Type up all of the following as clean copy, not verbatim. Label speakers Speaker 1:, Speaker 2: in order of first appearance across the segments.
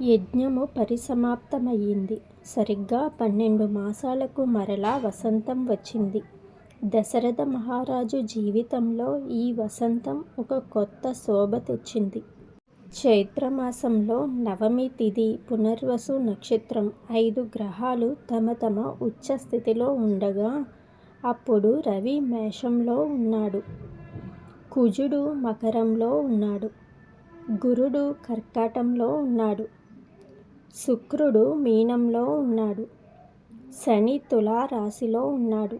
Speaker 1: యజ్ఞము పరిసమాప్తమయింది. సరిగ్గా 12 మాసాలకు మరలా వసంతం వచ్చింది. దశరథ మహారాజు జీవితంలో ఈ వసంతం ఒక కొత్త శోభ తెచ్చింది. చైత్రమాసంలో నవమి తిథి పునర్వసు నక్షత్రం 5 గ్రహాలు తమ తమ ఉచ్చ స్థితిలో ఉండగా అప్పుడు రవి మేషంలో ఉన్నాడు, కుజుడు మకరంలో ఉన్నాడు, గురుడు కర్కాటంలో ఉన్నాడు, శుక్రుడు మీనంలో ఉన్నాడు, శని తులా రాశిలో ఉన్నాడు.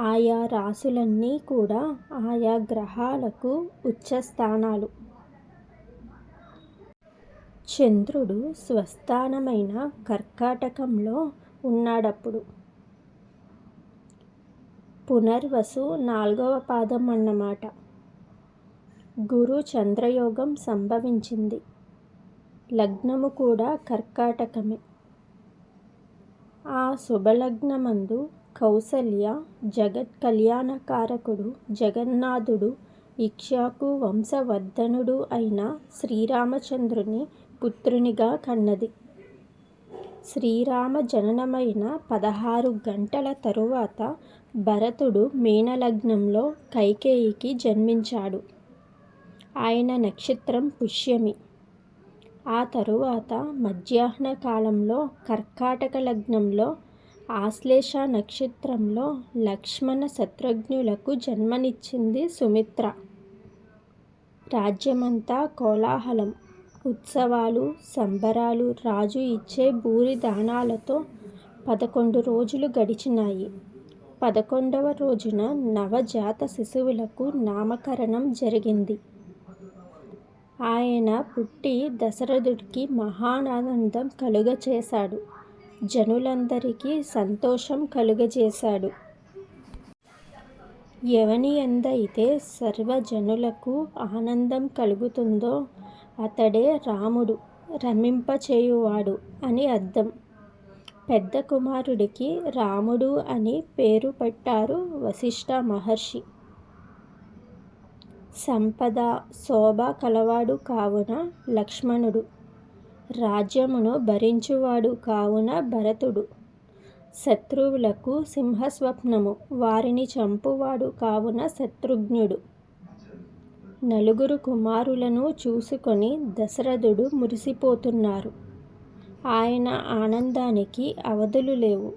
Speaker 1: ఆయా రాశులన్నీ కూడా ఆయా గ్రహాలకు ఉచ్చస్థానాలు. చంద్రుడు స్వస్థానమైన కర్కాటకంలో ఉన్నాడప్పుడు. పునర్వసు 4వ పాదం అన్నమాట. గురు చంద్రయోగం సంభవించింది. లగ్నము కూడా కర్కాటకమే. ఆ శుభలగ్నమందు కౌసల్య జగత్ కళ్యాణకారకుడు జగన్నాథుడు ఇక్ష్వాకు వంశవర్ధనుడు అయిన శ్రీరామచంద్రుని పుత్రునిగా కన్నది. శ్రీరామ జననమైన 16 గంటల తరువాత భరతుడు మీనలగ్నంలో కైకేయికి జన్మించాడు. ఆయన నక్షత్రం పుష్యమి. ఆ తరువాత మధ్యాహ్న కాలంలో కర్కాటక లగ్నంలో ఆశ్లేష నక్షత్రంలో లక్ష్మణ శత్రుఘ్నులకు జన్మనిచ్చింది సుమిత్ర. రాజ్యమంతా కోలాహలం, ఉత్సవాలు, సంబరాలు, రాజు ఇచ్చే భూరి దానాలతో 11 రోజులు గడిచినాయి. 11వ రోజున నవజాత శిశువులకు నామకరణం జరిగింది. ఆయన పుట్టి దశరథుడికి మహానందం కలుగచేశాడు. జనులందరికీ సంతోషం కలుగజేశాడు. ఎవని యందైతే సర్వజనులకు ఆనందం కలుగుతుందో అతడే రాముడు, రమింపచేయువాడు అని అర్థం. పెద్ద కుమారుడికి రాముడు అని పేరు పెట్టారు వశిష్ఠ మహర్షి. సంపద, శోభ కలవాడు కావున లక్ష్మణుడు, రాజ్యమును భరించువాడు కావున భరతుడు, శత్రువులకు సింహస్వప్నము, వారిని చంపువాడు కావున శత్రుఘ్నుడు. 4 కుమారులను చూసుకొని దశరథుడు మురిసిపోతున్నారు. ఆయన ఆనందానికి అవధులు లేవు.